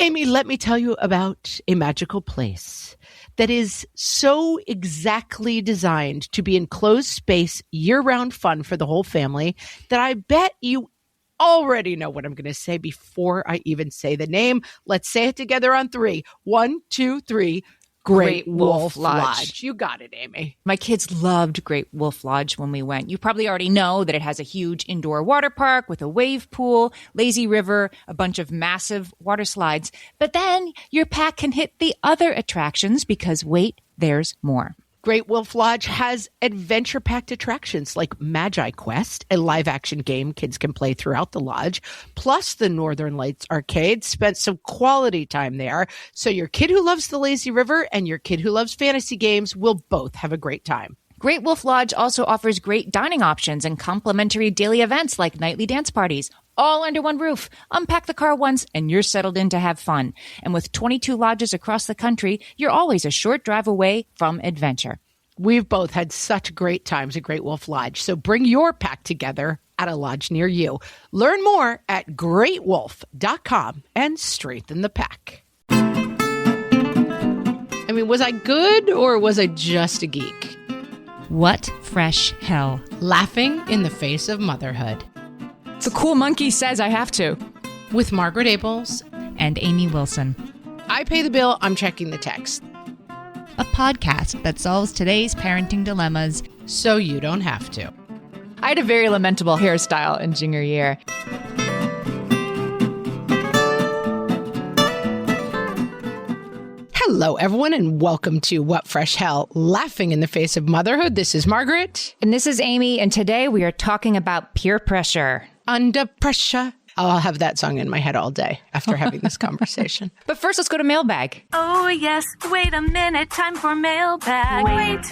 Amy, let me tell you about a magical place that is so exactly designed to be enclosed space, year-round fun for the whole family that I bet you already know what I'm going to say before I even say the name. Let's say it together on 3. 1, 2, 3. Great Wolf Lodge. You got it, Amy. My kids loved Great Wolf Lodge when we went. You probably already know that it has a huge indoor water park with a wave pool, lazy river, a bunch of massive water slides. But then your pack can hit the other attractions because, wait, there's more. Great Wolf Lodge has adventure-packed attractions like Magi Quest, a live-action game kids can play throughout the lodge, plus the Northern Lights Arcade. Spent some quality time there, so your kid who loves the lazy river and your kid who loves fantasy games will both have a great time. Great Wolf Lodge also offers great dining options and complimentary daily events like nightly dance parties, all under one roof. Unpack the car once and you're settled in to have fun. And with 22 lodges across the country, you're always a short drive away from adventure. We've both had such great times at Great Wolf Lodge, so bring your pack together at a lodge near you. Learn more at greatwolf.com and strengthen the pack. I mean, was I good or was I just a geek? What fresh hell? Laughing in the face of motherhood. The cool monkey says I have to. With Margaret Abels and Amy Wilson. I pay the bill, I'm checking the text. A podcast that solves today's parenting dilemmas so you don't have to. I had a very lamentable hairstyle in junior year. Hello, everyone, and welcome to What Fresh Hell, Laughing in the Face of Motherhood. This is Margaret. And this is Amy, and today we are talking about peer pressure. Under pressure. I'll have that song in my head all day after having this conversation. But first, let's go to mailbag. Oh, yes. Wait a minute. Time for mailbag. Wait.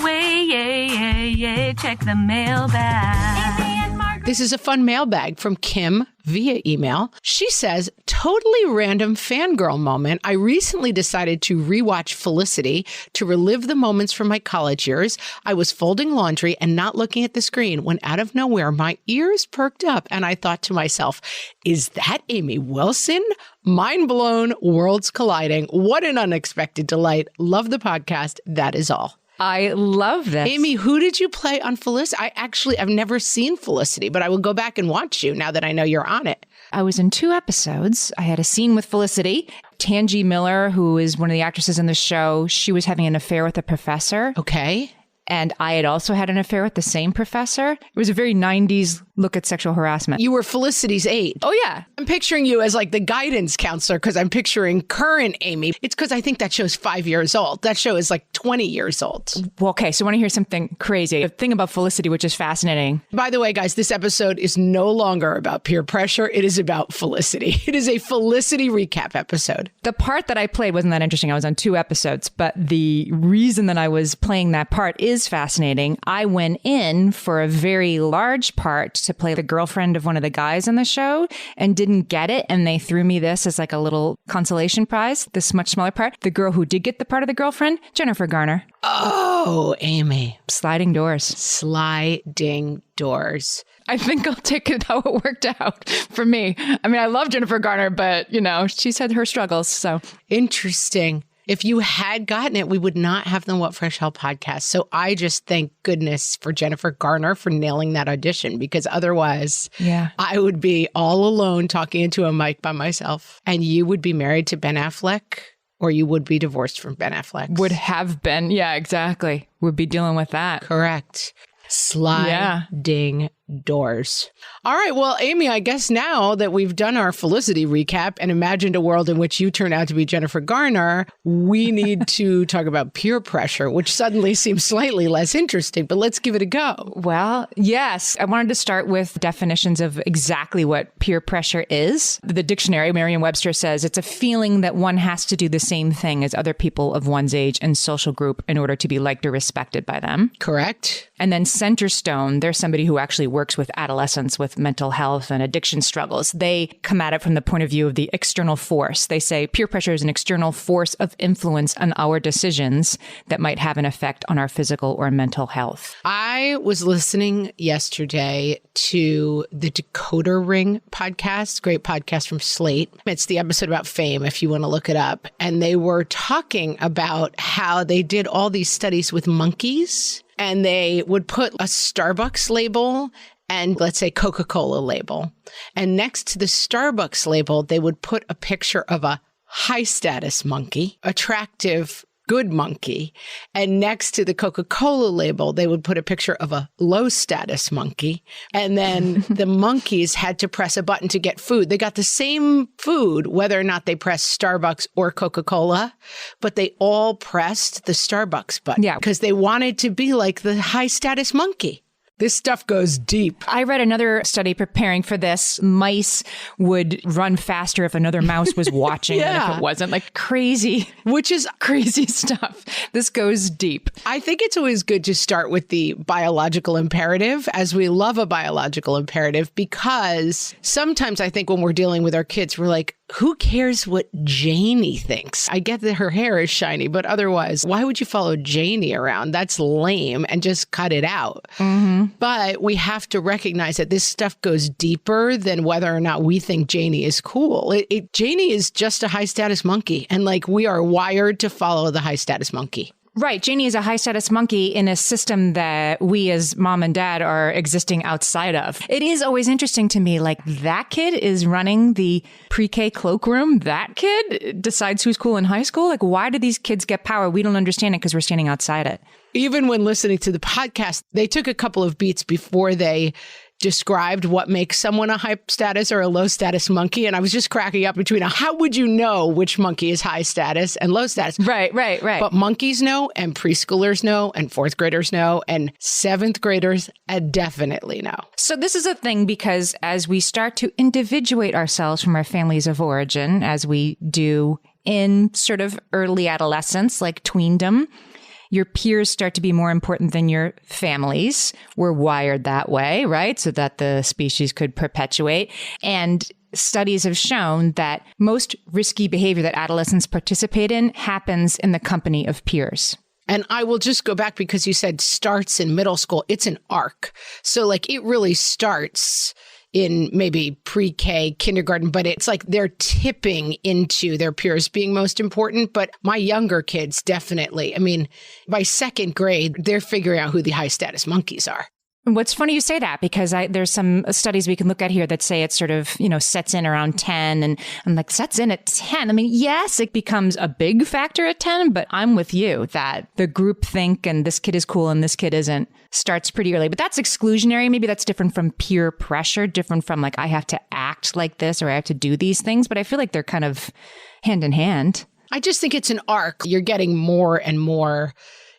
Check the mailbag. Amy and Margaret. This is a fun mailbag from Kim via email. She says, totally random fangirl moment. I recently decided to rewatch Felicity to relive the moments from my college years. I was folding laundry and not looking at the screen when out of nowhere, my ears perked up and I thought to myself, is that Amy Wilson? Mind blown, worlds colliding. What an unexpected delight. Love the podcast. That is all. I love this. Amy, who did you play on Felicity? I've never seen Felicity, but I will go back and watch you now that I know you're on it. I was in 2 episodes. I had a scene with Felicity. Tangi Miller, who is one of the actresses in the show, she was having an affair with a professor. Okay. And I had also had an affair with the same professor. It was a very 90s look at sexual harassment. You were Felicity's aide. Oh, yeah. I'm picturing you as like the guidance counselor because I'm picturing current Amy. It's because I think that show's 5 years old. That show is like 20 years old. Well, okay, so I want to hear something crazy. A thing about Felicity, which is fascinating. By the way, guys, this episode is no longer about peer pressure. It is about Felicity. It is a Felicity recap episode. The part that I played wasn't that interesting. I was on 2 episodes, but the reason that I was playing that part is fascinating. I went in for a very large part to play the girlfriend of one of the guys on the show and didn't get it. And they threw me this as like a little consolation prize, this much smaller part. The girl who did get the part of the girlfriend, Jennifer Garner. Oh, Amy. Sliding doors. Sliding doors. I think I'll take it how it worked out for me. I mean, I love Jennifer Garner, but, you know, she's had her struggles, so. Interesting. If you had gotten it, we would not have the What Fresh Hell podcast. So I just thank goodness for Jennifer Garner for nailing that audition, because otherwise I would be all alone talking into a mic by myself. And you would be married to Ben Affleck, or you would be divorced from Ben Affleck. Would have been. Yeah, exactly. Would be dealing with that. Correct. Sliding doors. All right. Well, Amy, I guess now that we've done our Felicity recap and imagined a world in which you turn out to be Jennifer Garner, we need to talk about peer pressure, which suddenly seems slightly less interesting, but let's give it a go. Well, yes. I wanted to start with definitions of exactly what peer pressure is. The dictionary, Merriam-Webster, says it's a feeling that one has to do the same thing as other people of one's age and social group in order to be liked or respected by them. Correct. And then Centerstone, there's somebody who actually works works with adolescents with mental health and addiction struggles. They come at it from the point of view of the external force. They say peer pressure is an external force of influence on our decisions that might have an effect on our physical or mental health. I was listening yesterday to the Decoder Ring podcast, great podcast from Slate. It's the episode about fame, if you want to look it up. And they were talking about how they did all these studies with monkeys, and they would put a Starbucks label and, let's say, Coca-Cola label. And next to the Starbucks label, they would put a picture of a high-status monkey, attractive, good monkey. And next to the Coca-Cola label, they would put a picture of a low-status monkey. And then the monkeys had to press a button to get food. They got the same food, whether or not they pressed Starbucks or Coca-Cola, but they all pressed the Starbucks button because they wanted to be like the high-status monkey. This stuff goes deep. I read another study preparing for this. Mice would run faster if another mouse was watching than if it wasn't. Like crazy, which is crazy stuff. This goes deep. I think it's always good to start with the biological imperative, as we love a biological imperative, because sometimes I think when we're dealing with our kids, we're like, who cares what Janie thinks? I get that her hair is shiny, but otherwise, why would you follow Janie around? That's lame, and just cut it out. Mm-hmm. But we have to recognize that this stuff goes deeper than whether or not we think Janie is cool. Janie is just a high status monkey, and like we are wired to follow the high status monkey. Right. Janie is a high status monkey in a system that we as mom and dad are existing outside of. It is always interesting to me, like that kid is running the pre-K cloakroom. That kid decides who's cool in high school. Like, why do these kids get power? We don't understand it because we're standing outside it. Even when listening to the podcast, they took a couple of beats before they described what makes someone a high status or a low status monkey. And I was just cracking up between how would you know which monkey is high status and low status? Right. But monkeys know, and preschoolers know, and fourth graders know, and seventh graders definitely know. So this is a thing because as we start to individuate ourselves from our families of origin, as we do in sort of early adolescence, like tweendom, your peers start to be more important than your families. We're wired that way, right? So that the species could perpetuate. And studies have shown that most risky behavior that adolescents participate in happens in the company of peers. And I will just go back because you said starts in middle school. It's an arc. So like it really starts in maybe pre-K, kindergarten, but it's like they're tipping into their peers being most important. But my younger kids, definitely. I mean, by second grade, they're figuring out who the high status monkeys are. What's funny you say that, because there's some studies we can look at here that say it sort of, sets in around 10. And I'm like, sets in at 10? I mean, yes, it becomes a big factor at 10, but I'm with you that the group think and this kid is cool and this kid isn't starts pretty early. But that's exclusionary. Maybe that's different from peer pressure, different from like, I have to act like this or I have to do these things. But I feel like they're kind of hand in hand. I just think it's an arc. You're getting more and more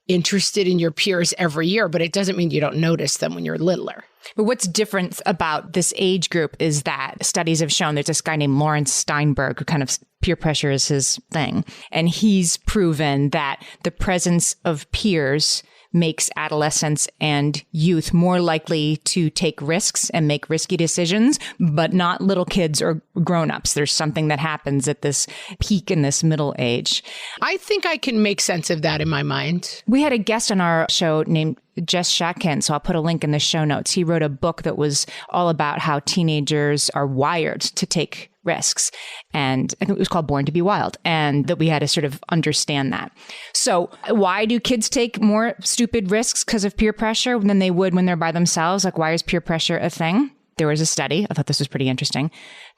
interested in your peers every year, but it doesn't mean you don't notice them when you're littler. But what's different about this age group is that studies have shown there's this guy named Lawrence Steinberg who kind of peer pressure is his thing. And he's proven that the presence of peers makes adolescents and youth more likely to take risks and make risky decisions, but not little kids or grown-ups. There's something that happens at this peak in this middle age. I think I can make sense of that in my mind. We had a guest on our show named Jess Shatkin, so I'll put a link in the show notes. He wrote a book that was all about how teenagers are wired to take risks. And I think it was called Born to be Wild, and that we had to sort of understand that. So why do kids take more stupid risks because of peer pressure than they would when they're by themselves? Like, why is peer pressure a thing? There was a study, I thought this was pretty interesting.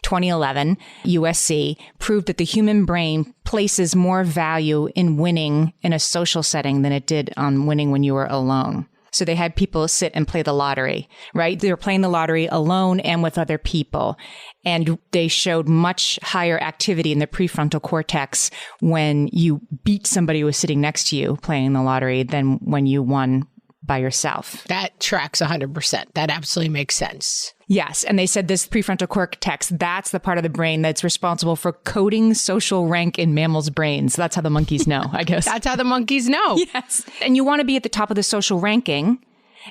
2011, USC proved that the human brain places more value in winning in a social setting than it did on winning when you were alone. So they had people sit and play the lottery, right? They were playing the lottery alone and with other people. And they showed much higher activity in the prefrontal cortex when you beat somebody who was sitting next to you playing the lottery than when you won by yourself. That tracks 100%. That absolutely makes sense. Yes. And they said this prefrontal cortex, that's the part of the brain that's responsible for coding social rank in mammals' brains. That's how the monkeys know, I guess. That's how the monkeys know. Yes. And you want to be at the top of the social ranking.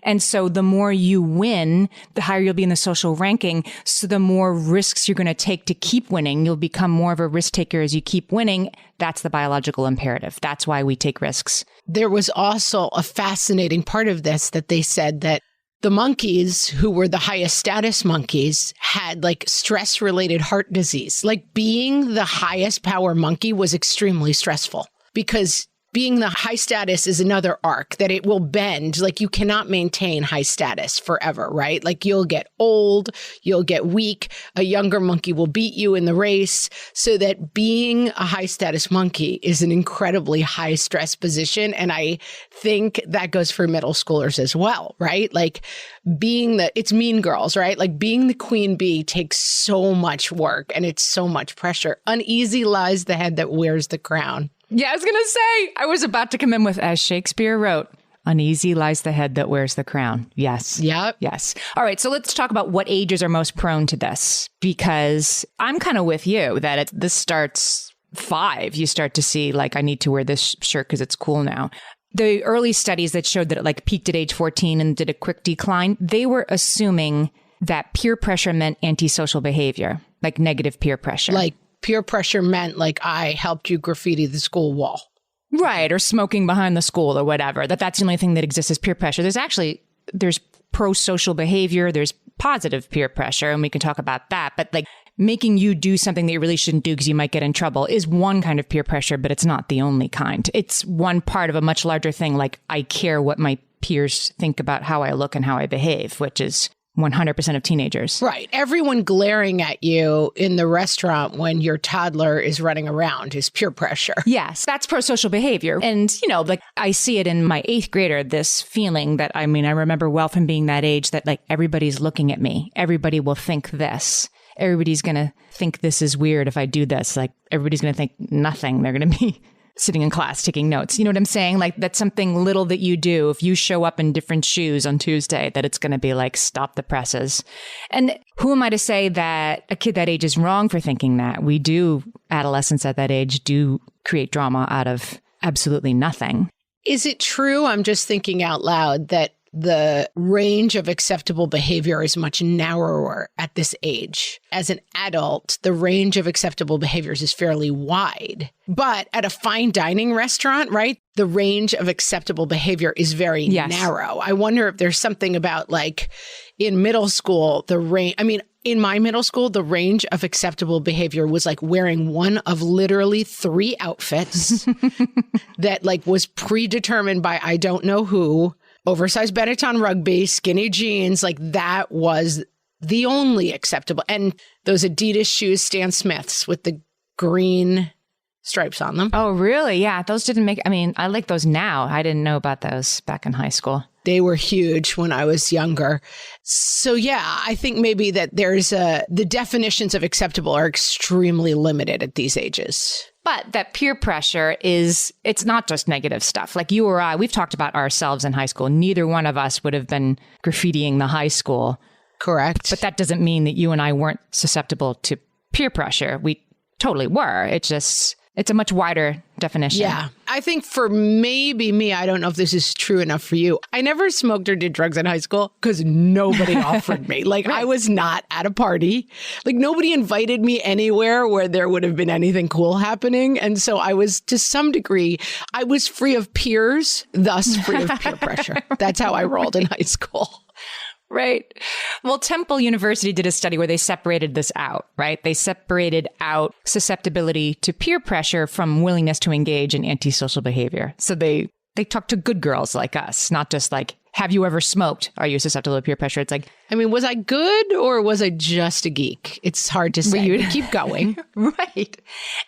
And so the more you win, the higher you'll be in the social ranking. So the more risks you're going to take to keep winning, you'll become more of a risk taker as you keep winning. That's the biological imperative. That's why we take risks. There was also a fascinating part of this that they said that the monkeys who were the highest status monkeys had like stress related heart disease. Like being the highest power monkey was extremely stressful because being the high status is another arc that it will bend. Like you cannot maintain high status forever, right? Like you'll get old, you'll get weak. A younger monkey will beat you in the race. So that being a high status monkey is an incredibly high stress position. And I think that goes for middle schoolers as well, right? Like it's Mean Girls, right? Like being the queen bee takes so much work and it's so much pressure. Uneasy lies the head that wears the crown. Yeah, I was going to say, I was about to come in with, as Shakespeare wrote, uneasy lies the head that wears the crown. Yes. Yep. Yes. All right. So let's talk about what ages are most prone to this, because I'm kind of with you that this starts 5. You start to see like, I need to wear this shirt because it's cool now. The early studies that showed that it like peaked at age 14 and did a quick decline, they were assuming that peer pressure meant antisocial behavior, like negative peer pressure. Like peer pressure meant like I helped you graffiti the school wall. Right. Or smoking behind the school or whatever. That's the only thing that exists as peer pressure. There's pro-social behavior. There's positive peer pressure. And we can talk about that. But like making you do something that you really shouldn't do because you might get in trouble is one kind of peer pressure, but it's not the only kind. It's one part of a much larger thing. Like I care what my peers think about how I look and how I behave, which is 100% of teenagers. Right. Everyone glaring at you in the restaurant when your toddler is running around is peer pressure. Yes, that's pro-social behavior. And, like I see it in my 8th grader, this feeling that, I remember well from being that age that like everybody's looking at me. Everybody will think this. Everybody's going to think this is weird if I do this. Like everybody's going to think nothing. They're going to be sitting in class taking notes. You know what I'm saying? Like that's something little that you do. If you show up in different shoes on Tuesday, that it's going to be like, stop the presses. And who am I to say that a kid that age is wrong for thinking that? Adolescents at that age do create drama out of absolutely nothing. Is it true? I'm just thinking out loud that the range of acceptable behavior is much narrower at this age. As an adult, the range of acceptable behaviors is fairly wide. But at a fine dining restaurant, right, the range of acceptable behavior is very narrow. I wonder if there's something about like in middle school, in my middle school, the range of acceptable behavior was like wearing one of literally 3 outfits that like was predetermined by I don't know who. Oversized Benetton rugby, skinny jeans, like that was the only acceptable. And those Adidas shoes, Stan Smiths with the green stripes on them. Oh, really? Yeah. Those didn't make, I like those now. I didn't know about those back in high school. They were huge when I was younger. So yeah, I think maybe that the definitions of acceptable are extremely limited at these ages. But that peer pressure it's not just negative stuff. Like you or I, we've talked about ourselves in high school. Neither one of us would have been graffitiing the high school. Correct. But that doesn't mean that you and I weren't susceptible to peer pressure. We totally were. It's a much wider definition. Yeah. I think for maybe me, I don't know if this is true enough for you. I never smoked or did drugs in high school because nobody offered me. Like I was not at a party. Like nobody invited me anywhere where there would have been anything cool happening. And so I was, to some degree, I was free of peers, thus free of peer pressure. That's how I rolled in high school. Right. Well, Temple University did a study where they separated this out, right? They separated out susceptibility to peer pressure from willingness to engage in antisocial behavior. So they talked to good girls like us, not just like, have you ever smoked? Are you susceptible to peer pressure? It's like, was I good or was I just a geek? It's hard to say. Keep going. Right.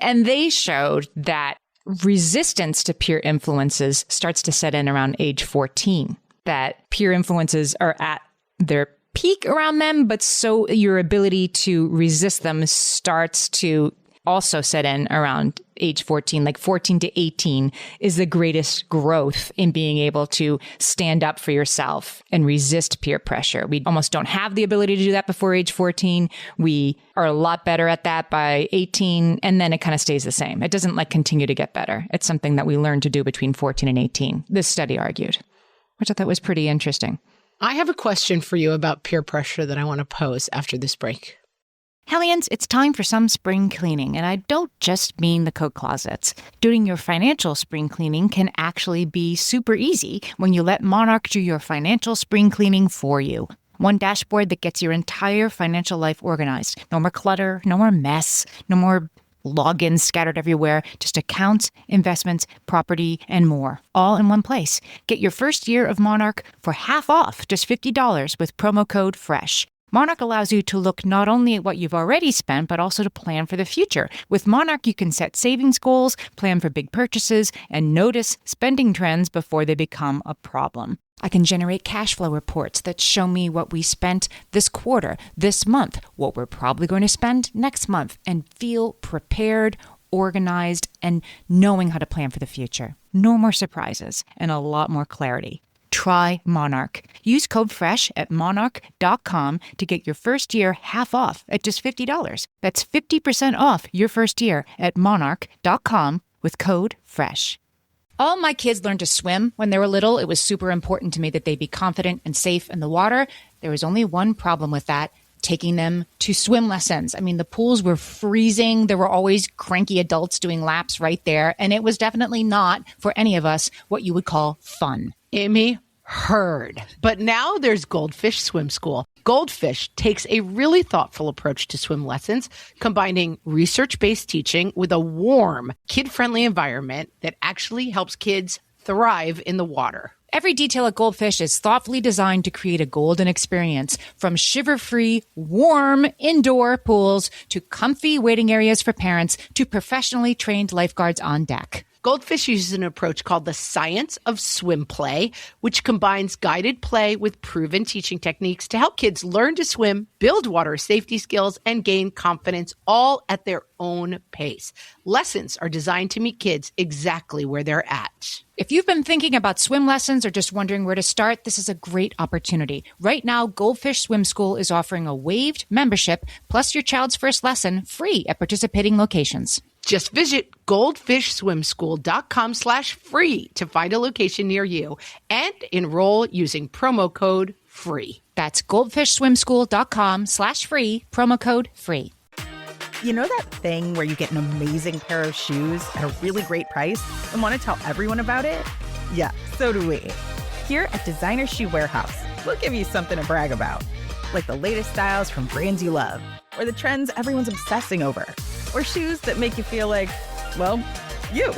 And they showed that resistance to peer influences starts to set in around age 14, that peer influences are at their peak around them, but so your ability to resist them starts to also set in around age 14, like 14 to 18 is the greatest growth in being able to stand up for yourself and resist peer pressure. We almost don't have the ability to do that before age 14. We are a lot better at that by 18, and then it kind of stays the same. It doesn't like continue to get better. It's something that we learn to do between 14 and 18, this study argued, which I thought was pretty interesting. I have a question for you about peer pressure that I want to pose after this break. Hellions, it's time for some spring cleaning, and I don't just mean the coat closets. Doing your financial spring cleaning can actually be super easy when you let Monarch do your financial spring cleaning for you. One dashboard that gets your entire financial life organized. No more clutter, no more mess, no more logins scattered everywhere, just accounts, investments, property, and more, all in one place. Get your first year of Monarch for half off, just $50 with promo code FRESH. Monarch allows you to look not only at what you've already spent, but also to plan for the future. With Monarch, you can set savings goals, plan for big purchases, and notice spending trends before they become a problem. I can generate cash flow reports that show me what we spent this quarter, this month, what we're probably going to spend next month, and feel prepared, organized, and knowing how to plan for the future. No more surprises and a lot more clarity. Try Monarch. Use code FRESH at monarch.com to get your first year half off at just $50. That's 50% off your first year at monarch.com with code FRESH. All my kids learned to swim when they were little. It was super important to me that they be confident and safe in the water. There was only one problem with that: taking them to swim lessons. I mean, the pools were freezing. There were always cranky adults doing laps right there. And it was definitely not, for any of us, what you would call fun. Amy, heard. But now there's Goldfish Swim School. Goldfish takes a really thoughtful approach to swim lessons, combining research-based teaching with a warm, kid-friendly environment that actually helps kids thrive in the water. Every detail at Goldfish is thoughtfully designed to create a golden experience, from shiver-free, warm indoor pools to comfy waiting areas for parents to professionally trained lifeguards on deck. Goldfish uses an approach called the science of swim play, which combines guided play with proven teaching techniques to help kids learn to swim, build water safety skills, and gain confidence, all at their own pace. Lessons are designed to meet kids exactly where they're at. If you've been thinking about swim lessons or just wondering where to start, this is a great opportunity. Right now, Goldfish Swim School is offering a waived membership plus your child's first lesson free at participating locations. Just visit goldfishswimschool.com/free to find a location near you and enroll using promo code FREE. That's goldfishswimschool.com/free, promo code FREE. You know that thing where you get an amazing pair of shoes at a really great price and want to tell everyone about it? Yeah, so do we. Here at Designer Shoe Warehouse, we'll give you something to brag about, like the latest styles from brands you love, or the trends everyone's obsessing over, or shoes that make you feel like, well, you.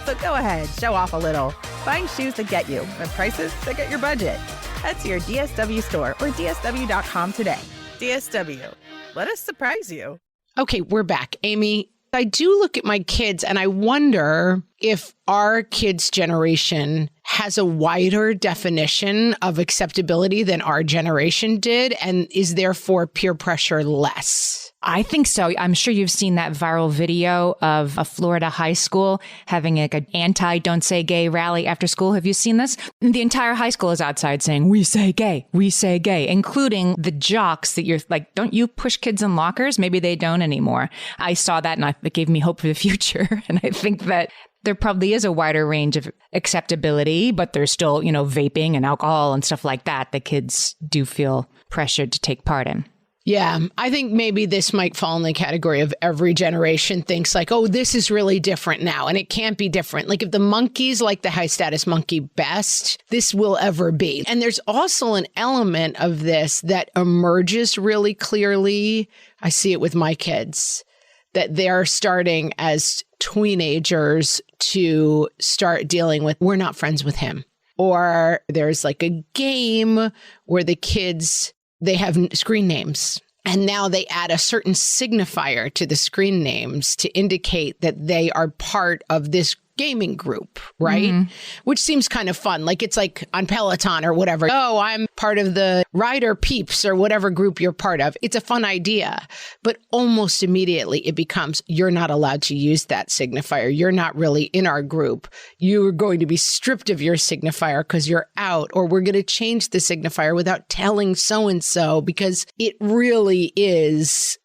So go ahead, show off a little. Find shoes that get you at prices that get your budget. Head to your DSW store or DSW.com today. DSW, let us surprise you. Okay, we're back. Amy, I do look at my kids and I wonder if our kids' generation has a wider definition of acceptability than our generation did and is therefore peer pressure less. I think so. I'm sure you've seen that viral video of a Florida high school having like an anti-don't say gay rally after school. Have you seen this? The entire high school is outside saying, we say gay, including the jocks that you're like, don't you push kids in lockers? Maybe they don't anymore. I saw that and it gave me hope for the future. And I think that there probably is a wider range of acceptability, but there's still, vaping and alcohol and stuff like that kids do feel pressured to take part in. Yeah, I think maybe this might fall in the category of every generation thinks like, oh, this is really different now. And it can't be different. Like if the monkeys like the high status monkey best, this will ever be. And there's also an element of this that emerges really clearly. I see it with my kids, that they're starting as teenagers to start dealing with, we're not friends with him. Or there's like a game where the kids, they have screen names. And now they add a certain signifier to the screen names to indicate that they are part of this gaming group, right? Mm-hmm. Which seems kind of fun. Like it's like on Peloton or whatever. Oh, I'm part of the Rider Peeps or whatever group you're part of. It's a fun idea. But almost immediately it becomes, you're not allowed to use that signifier. You're not really in our group. You're going to be stripped of your signifier because you're out, or we're going to change the signifier without telling so-and-so, because it really is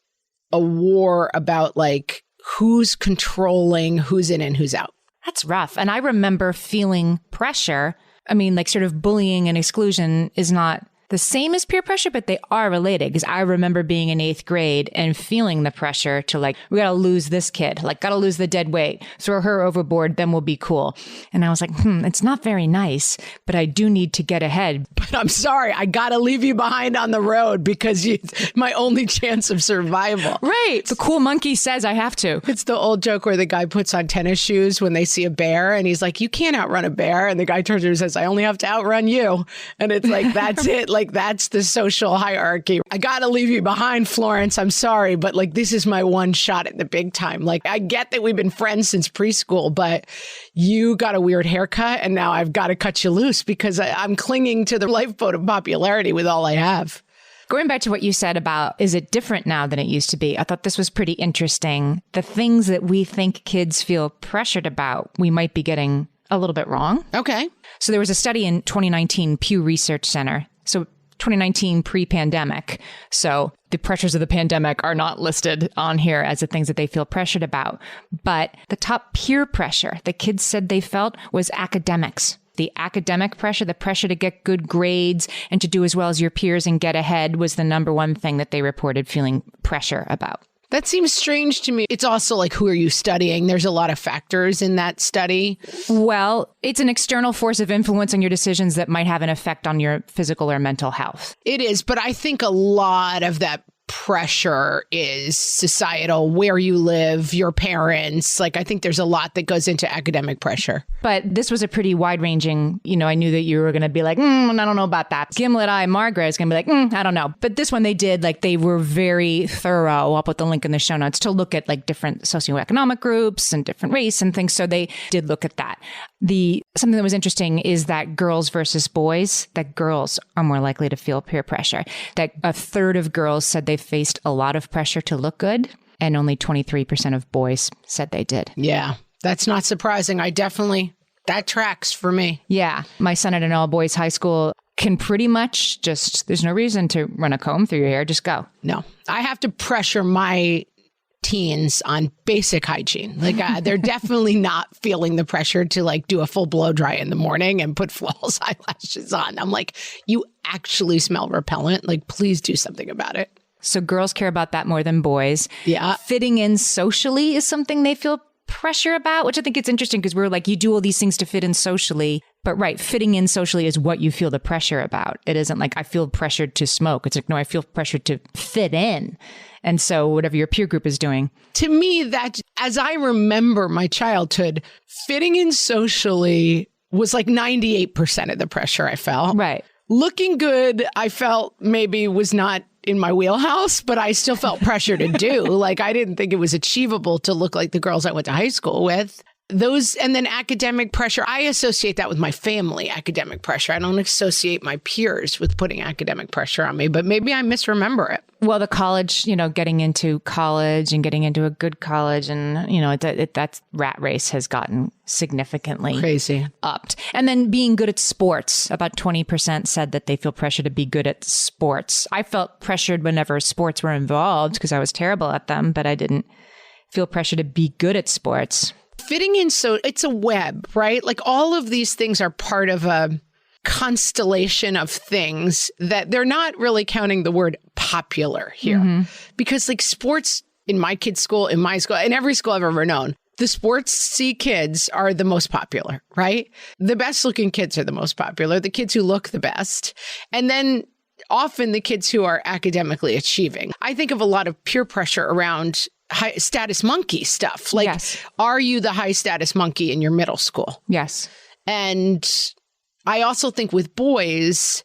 a war about like who's controlling who's in and who's out. That's rough. And I remember feeling pressure I mean, like sort of bullying and exclusion is not the same as peer pressure, but they are related. Because I remember being in 8th grade and feeling the pressure to like, we got to lose this kid, like got to lose the dead weight, throw her overboard, then we'll be cool. And I was like, it's not very nice, but I do need to get ahead. But I'm sorry, I got to leave you behind on the road because it's my only chance of survival. Right. The cool monkey says I have to. It's the old joke where the guy puts on tennis shoes when they see a bear and he's like, you can't outrun a bear. And the guy turns to him and says, I only have to outrun you. And it's like, that's it. Like, that's the social hierarchy. I got to leave you behind, Florence. I'm sorry, but like, this is my one shot at the big time. Like, I get that we've been friends since preschool, but you got a weird haircut and now I've got to cut you loose because I'm clinging to the lifeboat of popularity with all I have. Going back to what you said about, is it different now than it used to be? I thought this was pretty interesting. The things that we think kids feel pressured about, we might be getting a little bit wrong. Okay. So there was a study in 2019, Pew Research Center. So 2019 pre-pandemic. So the pressures of the pandemic are not listed on here as the things that they feel pressured about. But the top peer pressure the kids said they felt was academics. The academic pressure, the pressure to get good grades and to do as well as your peers and get ahead was the number one thing that they reported feeling pressure about. That seems strange to me. It's also like, who are you studying? There's a lot of factors in that study. Well, it's an external force of influence on your decisions that might have an effect on your physical or mental health. It is, but I think a lot of that pressure is societal, where you live, your parents. Like, I think there's a lot that goes into academic pressure. But this was a pretty wide-ranging, I knew that you were going to be like, I don't know about that. Gimlet Eye Margaret is going to be like, I don't know. But this one they did, like, they were very thorough. I'll put the link in the show notes to look at like different socioeconomic groups and different race and things. So they did look at that. Something that was interesting is that girls versus boys, that girls are more likely to feel peer pressure. That a third of girls said they faced a lot of pressure to look good, and only 23% of boys said they did. Yeah, that's not surprising. That tracks for me. Yeah. My son at an all-boys high school can pretty much there's no reason to run a comb through your hair, just go. No, I have to pressure my teens on basic hygiene. Like, they're definitely not feeling the pressure to like do a full blow dry in the morning and put false eyelashes on. I'm like, you actually smell repellent. Like, please do something about it. So girls care about that more than boys. Yeah. Fitting in socially is something they feel pressure about, which I think it's interesting because we're like, you do all these things to fit in socially. But right, fitting in socially is what you feel the pressure about. It isn't like I feel pressured to smoke. It's like, no, I feel pressured to fit in. And so whatever your peer group is doing. To me, that, as I remember my childhood, fitting in socially was like 98% of the pressure I felt. Right. Looking good, I felt maybe was not in my wheelhouse, but I still felt pressure to do. Like, I didn't think it was achievable to look like the girls I went to high school with. Those, and then academic pressure, I associate that with my family, academic pressure. I don't associate my peers with putting academic pressure on me, but maybe I misremember it. Well, the college, getting into college and getting into a good college and, that rat race has gotten significantly crazy upped. And then being good at sports, about 20% said that they feel pressure to be good at sports. I felt pressured whenever sports were involved because I was terrible at them, but I didn't feel pressure to be good at sports. Fitting in, so it's a web, right? Like, all of these things are part of a constellation of things that they're not really counting the word popular here. Because like sports in my kids' school, in my school, in every school I've ever known, the sportsy kids are the most popular, right? The best looking kids are the most popular, the kids who look the best. And then often the kids who are academically achieving. I think of a lot of peer pressure around high status monkey stuff. Like, yes. Are you the high status monkey in your middle school? Yes. And I also think with boys,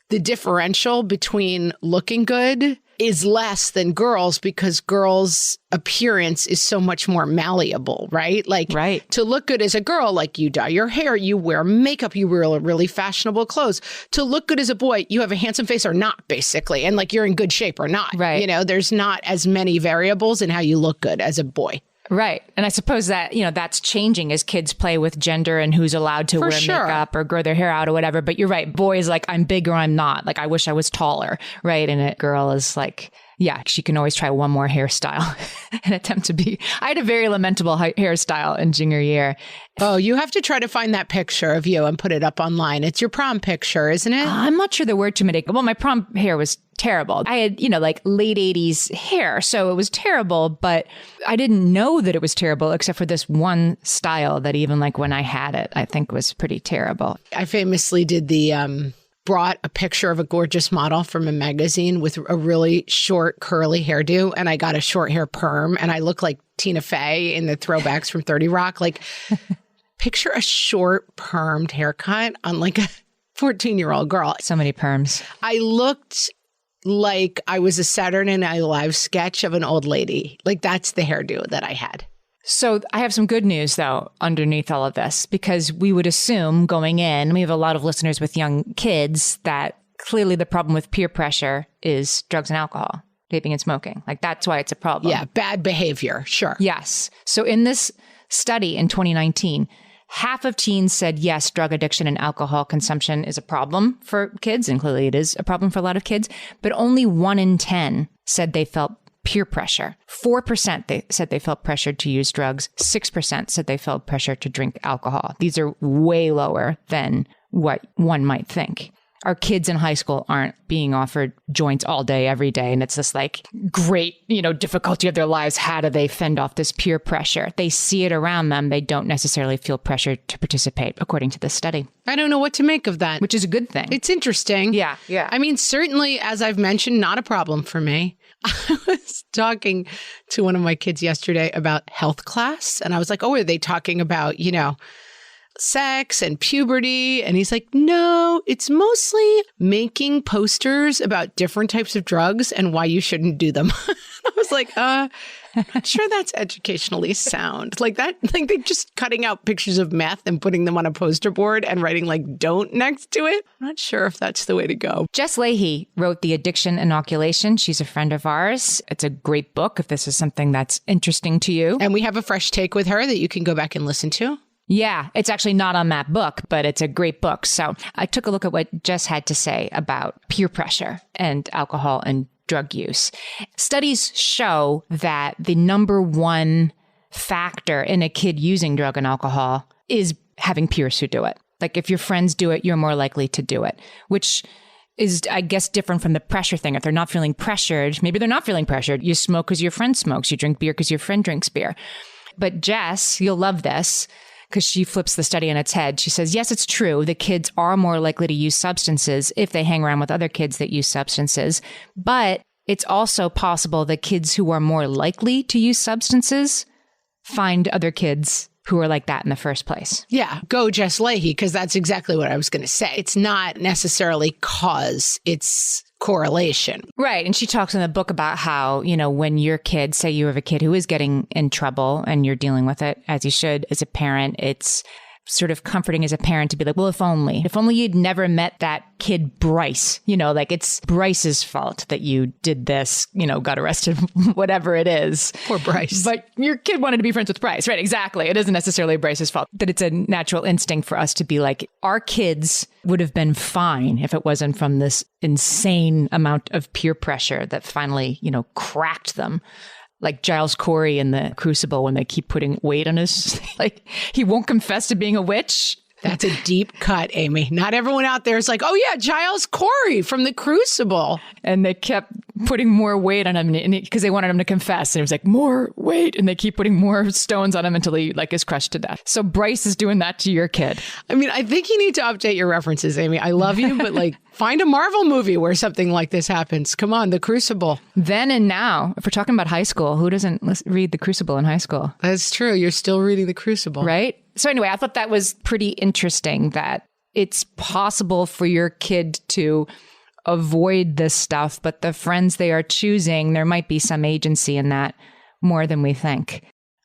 the differential between looking good is less than girls because girls' appearance is so much more malleable, right? Like, right. To look good as a girl, like you dye your hair, you wear makeup, you wear really fashionable clothes. To look good as a boy, you have a handsome face or not, basically. And like, you're in good shape or not. Right. There's not as many variables in how you look good as a boy. Right. And I suppose that, that's changing as kids play with gender and who's allowed to wear makeup or grow their hair out or whatever. But you're right. Boys like, I'm big or I'm not. Like, I wish I was taller. Right. And a girl is like, Yeah, she can always try one more hairstyle and attempt to be. I had a very lamentable hairstyle in junior year. Oh, you have to try to find that picture of you and put it up online. It's your prom picture, isn't it? I'm not sure the word to make. Well, my prom hair was terrible. I had, like late 80s hair, so it was terrible, but I didn't know that it was terrible except for this one style that even like when I had it, I think was pretty terrible. I famously did brought a picture of a gorgeous model from a magazine with a really short curly hairdo, and I got a short hair perm, and I look like Tina Fey in the throwbacks from 30 Rock. Like, picture a short permed haircut on like a 14-year-old girl. So many perms. I looked like I was a Saturday Night Live sketch of an old lady. Like, that's the hairdo that I had. So I have some good news, though, underneath all of this, because we would assume going in, we have a lot of listeners with young kids, that clearly the problem with peer pressure is drugs and alcohol, vaping and smoking. Like, that's why it's a problem. Yeah, bad behavior. Sure. Yes. So in this study in 2019, half of teens said, yes, drug addiction and alcohol consumption is a problem for kids. And clearly it is a problem for a lot of kids. But only 1 in 10 said they felt peer pressure. 4% they said they felt pressured to use drugs. 6% said they felt pressure to drink alcohol. These are way lower than what one might think. Our kids in high school aren't being offered joints all day, every day. And it's this like great, difficulty of their lives. How do they fend off this peer pressure? They see it around them. They don't necessarily feel pressured to participate, according to this study. I don't know what to make of that. Which is a good thing. It's interesting. Yeah. I mean, certainly, as I've mentioned, not a problem for me. I was talking to one of my kids yesterday about health class. And I was like, oh, are they talking about, sex and puberty? And he's like, no, it's mostly making posters about different types of drugs and why you shouldn't do them. I was like, I'm not sure that's educationally sound. Like that, like they just cutting out pictures of meth and putting them on a poster board and writing like don't next to it. I'm not sure if that's the way to go. Jess Leahy wrote The Addiction Inoculation. She's a friend of ours. It's a great book if this is something that's interesting to you. And we have a fresh take with her that you can go back and listen to. Yeah, it's actually not on that book, but it's a great book. So I took a look at what Jess had to say about peer pressure and alcohol and drug use. Studies show that the number one factor in a kid using drug and alcohol is having peers who do it. Like if your friends do it, you're more likely to do it, which is, I guess, different from the pressure thing. If they're not feeling pressured, maybe they're not feeling pressured. You smoke because your friend smokes. You drink beer because your friend drinks beer. But Jess, you'll love this, because she flips the study on its head. She says, yes, it's true. The kids are more likely to use substances if they hang around with other kids that use substances. But it's also possible that kids who are more likely to use substances find other kids who are like that in the first place. Yeah, go Jess Leahy, because that's exactly what I was going to say. It's not necessarily cause, it's correlation. Right. And she talks in the book about how, when your kid, say you have a kid who is getting in trouble and you're dealing with it as you should as a parent, it's sort of comforting as a parent to be like, well, if only you'd never met that kid Bryce, like it's Bryce's fault that you did this, got arrested, whatever it is. Poor Bryce. But your kid wanted to be friends with Bryce, right? Exactly. It isn't necessarily Bryce's fault, that it's a natural instinct for us to be like, our kids would have been fine if it wasn't from this insane amount of peer pressure that finally, cracked them. Like Giles Corey in The Crucible, when they keep putting weight on his, like he won't confess to being a witch. That's a deep cut, Amy. Not everyone out there is like, oh yeah, Giles Corey from The Crucible. And they kept putting more weight on him because they wanted him to confess. And it was like, more weight. And they keep putting more stones on him until he like is crushed to death. So Bryce is doing that to your kid. I mean, I think you need to update your references, Amy. I love you, but like find a Marvel movie where something like this happens. Come on, The Crucible. Then and now, if we're talking about high school, who doesn't read The Crucible in high school? That's true. You're still reading The Crucible. Right? So anyway, I thought that was pretty interesting that it's possible for your kid to avoid this stuff, but the friends they are choosing, there might be some agency in that more than we think.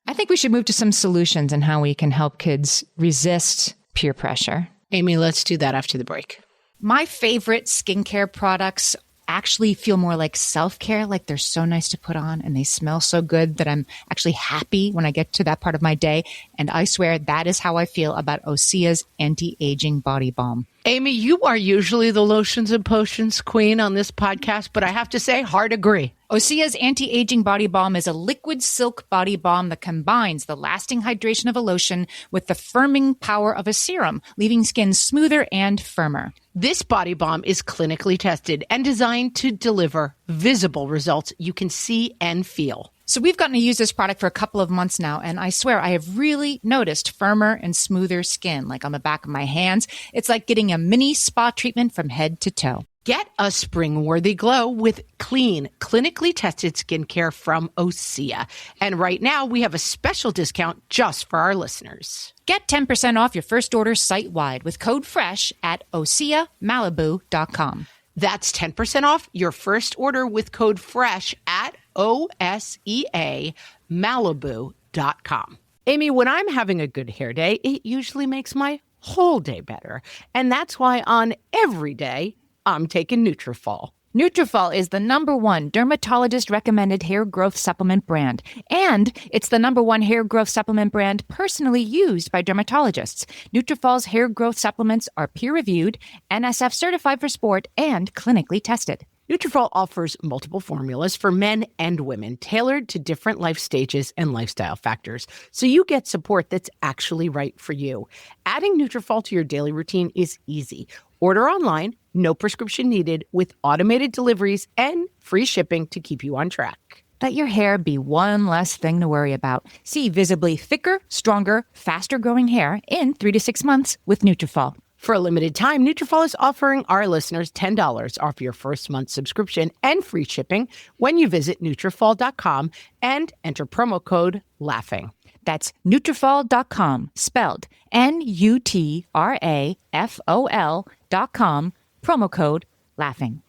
I think we should move to some solutions and how we can help kids resist peer pressure. Amy, let's do that after the break. My favorite skincare products actually feel more like self-care, like they're so nice to put on and they smell so good that I'm actually happy when I get to that part of my day. And I swear that is how I feel about Osea's anti-aging body balm. Amy, you are usually the lotions and potions queen on this podcast, but I have to say, hard agree. Osea's anti-aging body balm is a liquid silk body balm that combines the lasting hydration of a lotion with the firming power of a serum, leaving skin smoother and firmer. This body balm is clinically tested and designed to deliver visible results you can see and feel. So we've gotten to use this product for a couple of months now, and I swear I have really noticed firmer and smoother skin, like on the back of my hands. It's like getting a mini spa treatment from head to toe. Get a spring-worthy glow with clean, clinically tested skincare from Osea. And right now, we have a special discount just for our listeners. Get 10% off your first order site-wide with code FRESH at OseaMalibu.com. That's 10% off your first order with code FRESH at OSEAMalibu.com. Amy, when I'm having a good hair day, it usually makes my whole day better. And that's why on every day, I'm taking Nutrafol. Nutrafol is the #1 dermatologist-recommended hair growth supplement brand. And it's the #1 hair growth supplement brand personally used by dermatologists. Nutrafol's hair growth supplements are peer-reviewed, NSF certified for sport, and clinically tested. Nutrafol offers multiple formulas for men and women tailored to different life stages and lifestyle factors, so you get support that's actually right for you. Adding Nutrafol to your daily routine is easy. Order online, no prescription needed, with automated deliveries and free shipping to keep you on track. Let your hair be one less thing to worry about. See visibly thicker, stronger, faster-growing hair in 3 to 6 months with Nutrafol. For a limited time, Nutrafol is offering our listeners $10 off your first month subscription and free shipping when you visit Nutrafol.com and enter promo code LAUGHING. That's Nutrafol.com, spelled Nutrafol.com, promo code LAUGHING.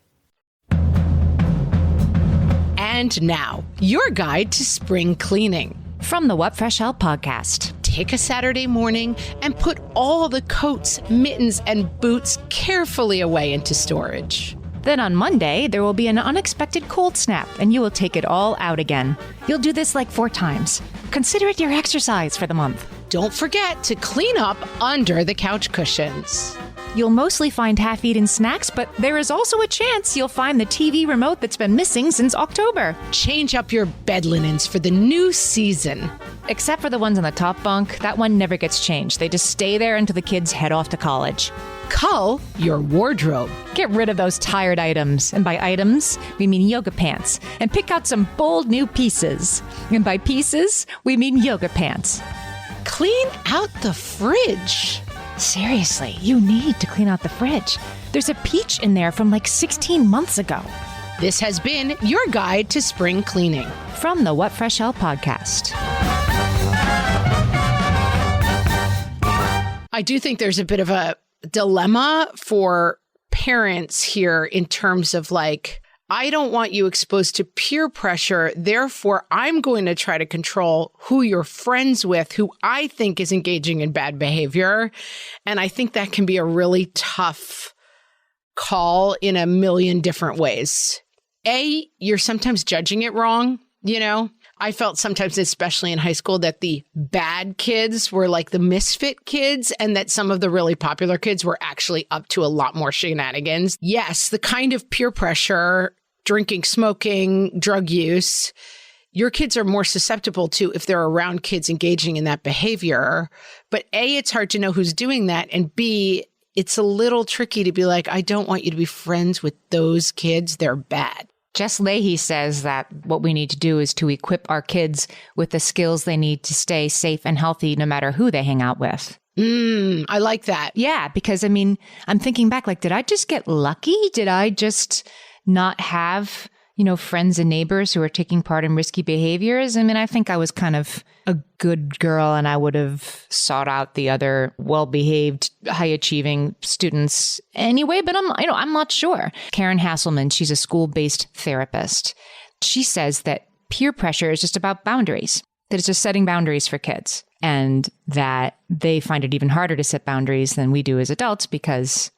And now, your guide to spring cleaning. From the What Fresh Hell podcast. Take a Saturday morning and put all the coats, mittens, and boots carefully away into storage. Then on Monday, there will be an unexpected cold snap, and you will take it all out again. You'll do this like 4 times. Consider it your exercise for the month. Don't forget to clean up under the couch cushions. You'll mostly find half-eaten snacks, but there is also a chance you'll find the TV remote that's been missing since October. Change up your bed linens for the new season. Except for the ones on the top bunk, that one never gets changed. They just stay there until the kids head off to college. Cull your wardrobe. Get rid of those tired items. And by items, we mean yoga pants. And pick out some bold new pieces. And by pieces, we mean yoga pants. Clean out the fridge. Seriously, you need to clean out the fridge. There's a peach in there from like 16 months ago. This has been your guide to spring cleaning. From the What Fresh Hell podcast. I do think there's a bit of a dilemma for parents here in terms of like, I don't want you exposed to peer pressure. Therefore, I'm going to try to control who you're friends with, who I think is engaging in bad behavior. And I think that can be a really tough call in a million different ways. A, you're sometimes judging it wrong. You know, I felt sometimes, especially in high school, that the bad kids were like the misfit kids and that some of the really popular kids were actually up to a lot more shenanigans. Yes, the kind of peer pressure, drinking, smoking, drug use, your kids are more susceptible to if they're around kids engaging in that behavior. But A, it's hard to know who's doing that. And B, it's a little tricky to be like, I don't want you to be friends with those kids. They're bad. Jess Leahy says that what we need to do is to equip our kids with the skills they need to stay safe and healthy no matter who they hang out with. I like that. Yeah, because I mean, I'm thinking back, like, did I just get lucky? Did I just not have, friends and neighbors who are taking part in risky behaviors? I mean, I think I was kind of a good girl and I would have sought out the other well-behaved, high-achieving students anyway, but I'm not sure. Karen Hasselman, she's a school-based therapist. She says that peer pressure is just about boundaries, that it's just setting boundaries for kids, and that they find it even harder to set boundaries than we do as adults because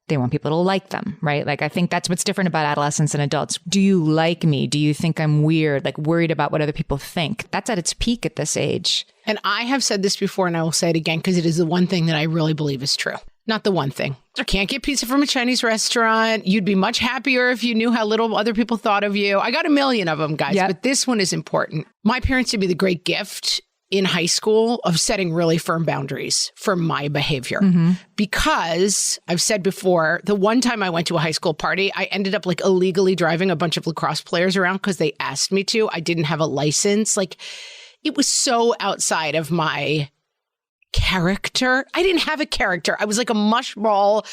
they want people to like them, right? Like, I think that's what's different about adolescents and adults. Do you like me? Do you think I'm weird? Like, worried about what other people think? That's at its peak at this age. And I have said this before, and I will say it again, because it is the one thing that I really believe is true. Not the one thing. Can't get pizza from a Chinese restaurant. You'd be much happier if you knew how little other people thought of you. I got a million of them, guys, but this one is important. My parents did me the great gift in high school of setting really firm boundaries for my behavior. Because I've said before, the one time I went to a high school party, I ended up like illegally driving a bunch of lacrosse players around because they asked me to. I didn't have a license. Like, it was so outside of my character. I didn't have a character. I was like a mushball,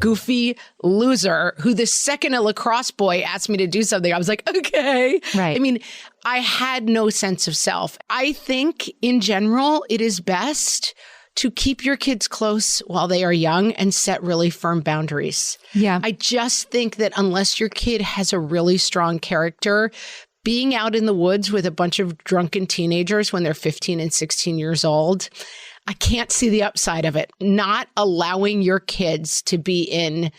goofy loser who the second a lacrosse boy asked me to do something, I was like, okay. Right. I mean, I had no sense of self. I think in general, it is best to keep your kids close while they are young and set really firm boundaries. Yeah. I just think that unless your kid has a really strong character, being out in the woods with a bunch of drunken teenagers when they're 15 and 16 years old, I can't see the upside of it. Not allowing your kids to be in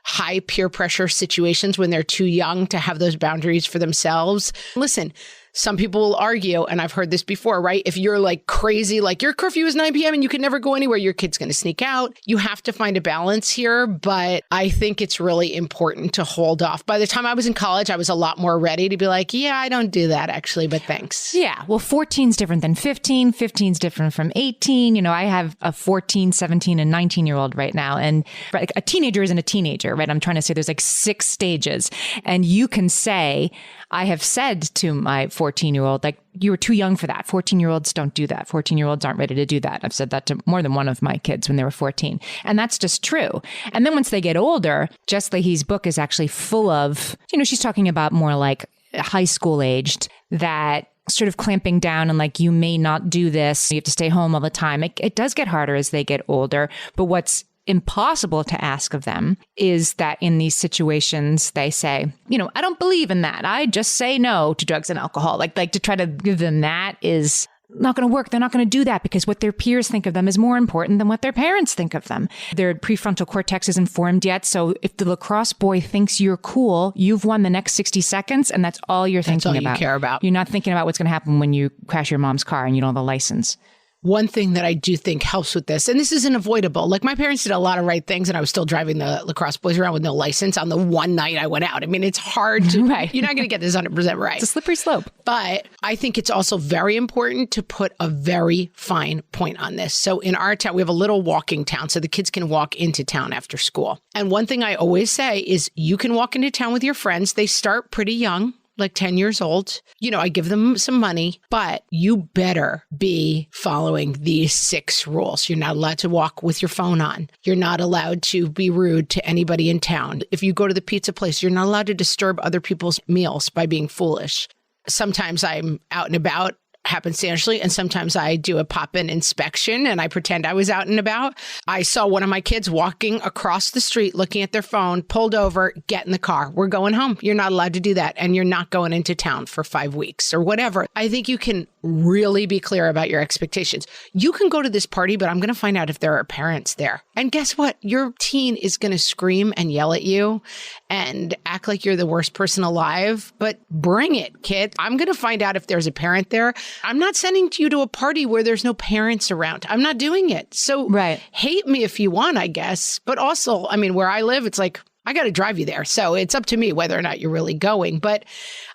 high peer pressure situations when they're too young to have those boundaries for themselves. Listen, some people will argue, and I've heard this before, right? If you're like crazy, like your curfew is 9 p.m. and you can never go anywhere, your kid's going to sneak out. You have to find a balance here, but I think it's really important to hold off. By the time I was in college, I was a lot more ready to be like, yeah, I don't do that actually, but thanks. Yeah. Well, 14 is different than 15. 15 is different from 18. You know, I have a 14, 17, and 19-year-old right now. And like, a teenager isn't a teenager, right? I'm trying to say there's like 6 stages. And you can say, I have said to my 14-year-old, like, you were too young for that. 14-year-olds don't do that. 14-year-olds aren't ready to do that. I've said that to more than one of my kids when they were 14. And that's just true. And then once they get older, Jess Leahy's book is actually full of, you know, she's talking about more like high school aged, that sort of clamping down and like, you may not do this. You have to stay home all the time. It does get harder as they get older. But what's impossible to ask of them is that in these situations, they say, you know, I don't believe in that. I just say no to drugs and alcohol. Like to try to give them that is not going to work. They're not going to do that because what their peers think of them is more important than what their parents think of them. Their prefrontal cortex isn't formed yet. So if the lacrosse boy thinks you're cool, you've won the next 60 seconds and that's all you're thinking about. That's all you care about. You're not thinking about what's going to happen when you crash your mom's car and you don't have a license. One thing that I do think helps with this, and this isn't avoidable, like my parents did a lot of right things and I was still driving the lacrosse boys around with no license on the one night I went out. I mean, it's hard to, Right. You're not going to get this 100% right. It's a slippery slope. But I think it's also very important to put a very fine point on this. So in our town, we have a little walking town so the kids can walk into town after school. And one thing I always say is you can walk into town with your friends. They start pretty young, like 10 years old. You know, I give them some money, but you better be following these 6 rules. You're not allowed to walk with your phone on. You're not allowed to be rude to anybody in town. If you go to the pizza place, you're not allowed to disturb other people's meals by being foolish. Sometimes I'm out and about happenstantially, and sometimes I do a pop-in inspection and I pretend I was out and about. I saw one of my kids walking across the street looking at their phone, pulled over, get in the car. We're going home. You're not allowed to do that. And you're not going into town for 5 weeks or whatever. I think you can really be clear about your expectations. You can go to this party, but I'm going to find out if there are parents there. And guess what? Your teen is going to scream and yell at you and act like you're the worst person alive, but bring it, kid. I'm going to find out if there's a parent there. I'm not sending you to a party where there's no parents around. I'm not doing it. So hate me if you want, I guess. But also, I mean, where I live, it's like, I got to drive you there. So it's up to me whether or not you're really going. But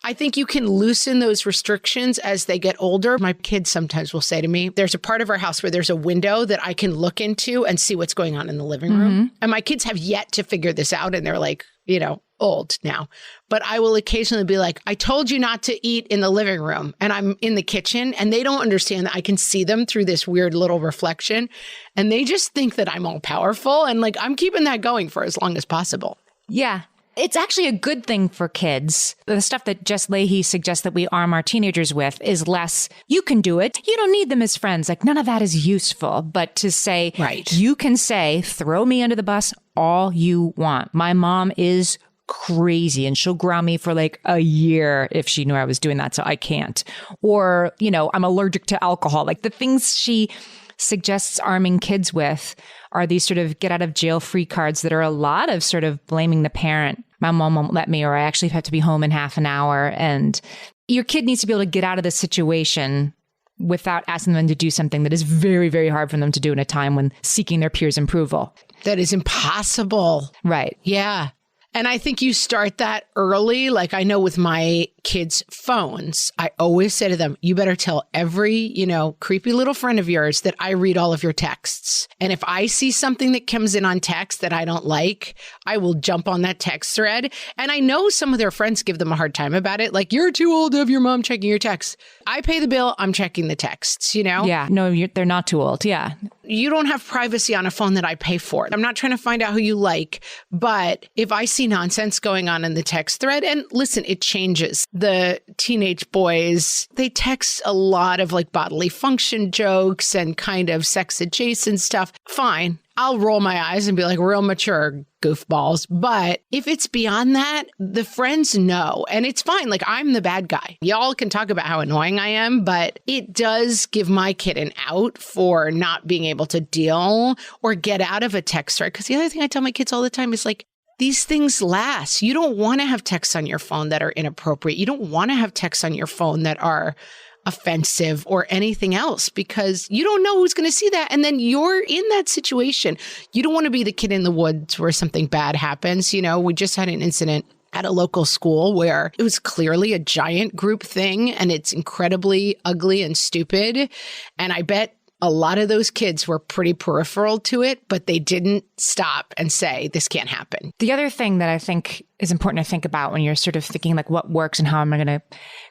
I think you can loosen those restrictions as they get older. My kids sometimes will say to me, there's a part of our house where there's a window that I can look into and see what's going on in the living room. And my kids have yet to figure this out. And they're like, you know, old now. But I will occasionally be like, I told you not to eat in the living room. And I'm in the kitchen and they don't understand that I can see them through this weird little reflection. And they just think that I'm all powerful. And like, I'm keeping that going for as long as possible. Yeah. It's actually a good thing for kids. The stuff that Jess Leahy suggests that we arm our teenagers with is less, you can do it. You don't need them as friends. Like, none of that is useful. But to say, you can say, throw me under the bus all you want. My mom is crazy and she'll ground me for like a year if she knew I was doing that. So I can't. Or, you know, I'm allergic to alcohol. Like the things she suggests arming kids with are these sort of get out of jail free cards that are a lot of sort of blaming the parent. My mom won't let me, or I actually have to be home in half an hour. And your kid needs to be able to get out of the situation without asking them to do something that is very, very hard for them to do in a time when seeking their peers' approval. That is impossible. Right. Yeah. And I think you start that early. Like I know with my kids' phones, I always say to them, you better tell every, creepy little friend of yours that I read all of your texts. And if I see something that comes in on text that I don't like, I will jump on that text thread. And I know some of their friends give them a hard time about it. Like, you're too old to have your mom checking your texts. I pay the bill. I'm checking the texts, Yeah. No, they're not too old. Yeah. You don't have privacy on a phone that I pay for. I'm not trying to find out who you like, but if I see nonsense going on in the text thread, and listen, it changes. The teenage boys, they text a lot of like bodily function jokes and kind of sex adjacent stuff. Fine. I'll roll my eyes and be like, real mature goofballs. But if it's beyond that, the friends know. And it's fine. Like, I'm the bad guy. Y'all can talk about how annoying I am, but it does give my kid an out for not being able to deal or get out of a text thread. Because the other thing I tell my kids all the time is like, these things last. You don't want to have texts on your phone that are inappropriate. You don't want to have texts on your phone that are offensive or anything else, because you don't know who's going to see that. And then you're in that situation. You don't want to be the kid in the woods where something bad happens. We just had an incident at a local school where it was clearly a giant group thing and it's incredibly ugly and stupid. And I bet a lot of those kids were pretty peripheral to it, but they didn't stop and say, this can't happen. The other thing that I think is important to think about when you're sort of thinking like what works and how am I going to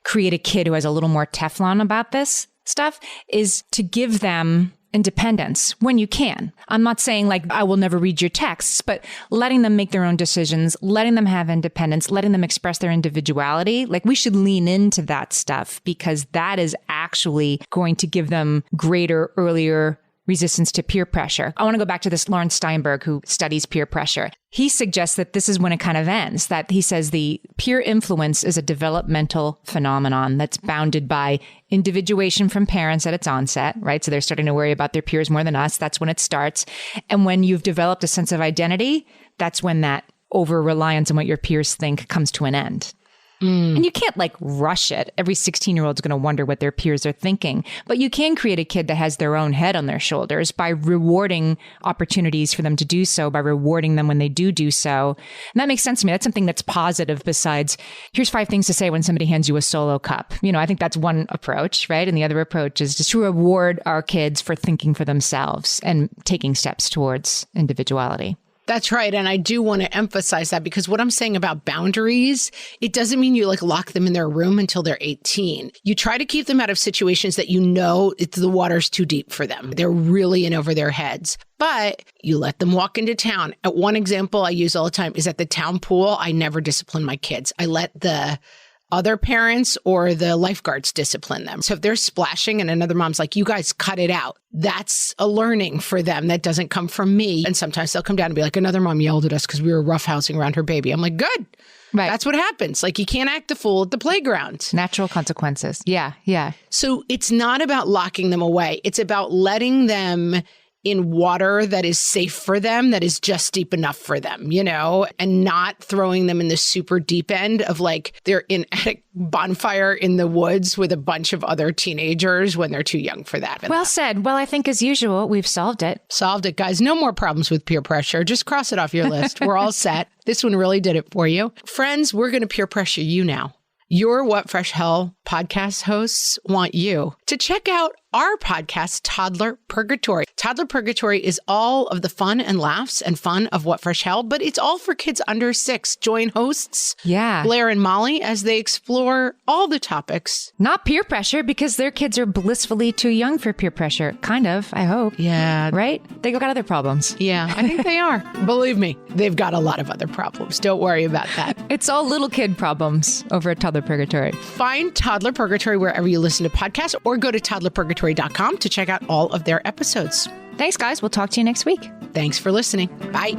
create a kid who has a little more Teflon about this stuff is to give them independence when you can. I'm not saying like, I will never read your texts, but letting them make their own decisions, letting them have independence, letting them express their individuality. Like, we should lean into that stuff because that is actually going to give them greater, earlier resistance to peer pressure. I want to go back to this Lawrence Steinberg who studies peer pressure. He suggests that this is when it kind of ends, that he says the peer influence is a developmental phenomenon that's bounded by individuation from parents at its onset, right? So they're starting to worry about their peers more than us. That's when it starts. And when you've developed a sense of identity, that's when that over-reliance on what your peers think comes to an end. And you can't like rush it. Every 16-year-old is going to wonder what their peers are thinking. But you can create a kid that has their own head on their shoulders by rewarding opportunities for them to do so, by rewarding them when they do so. And that makes sense to me. That's something that's positive besides, here's 5 things to say when somebody hands you a Solo cup. I think that's one approach, right? And the other approach is just to reward our kids for thinking for themselves and taking steps towards individuality. That's right. And I do want to emphasize that because what I'm saying about boundaries, it doesn't mean you like lock them in their room until they're 18. You try to keep them out of situations that the water's too deep for them. They're really in over their heads. But you let them walk into town. One example I use all the time is at the town pool. I never discipline my kids. I let the other parents or the lifeguards discipline them. So if they're splashing and another mom's like, you guys cut it out, that's a learning for them that doesn't come from me. And sometimes they'll come down and be like, another mom yelled at us because we were roughhousing around her baby. I'm like, good. Right. That's what happens. Like, you can't act the fool at the playground. Natural consequences. Yeah. So it's not about locking them away. It's about letting them in water that is safe for them, that is just deep enough for them, and not throwing them in the super deep end of like they're at a bonfire in the woods with a bunch of other teenagers when they're too young for that. Well said. Well, I think as usual, we've solved it. Solved it, guys. No more problems with peer pressure. Just cross it off your list. We're all set. This one really did it for you. Friends, we're going to peer pressure you now. Your What Fresh Hell podcast hosts want you to check out our podcast, Toddler Purgatory. Toddler Purgatory is all of the fun and laughs and fun of What Fresh Hell, but it's all for kids under 6. Join hosts Blair and Molly as they explore all the topics. Not peer pressure, because their kids are blissfully too young for peer pressure. Kind of, I hope. Yeah. Right? They got other problems. Yeah, I think they are. Believe me, they've got a lot of other problems. Don't worry about that. It's all little kid problems over at Toddler Purgatory. Find Toddler Purgatory wherever you listen to podcasts or go to toddlerpurgatory.com to check out all of their episodes. Thanks, guys. We'll talk to you next week. Thanks for listening. Bye.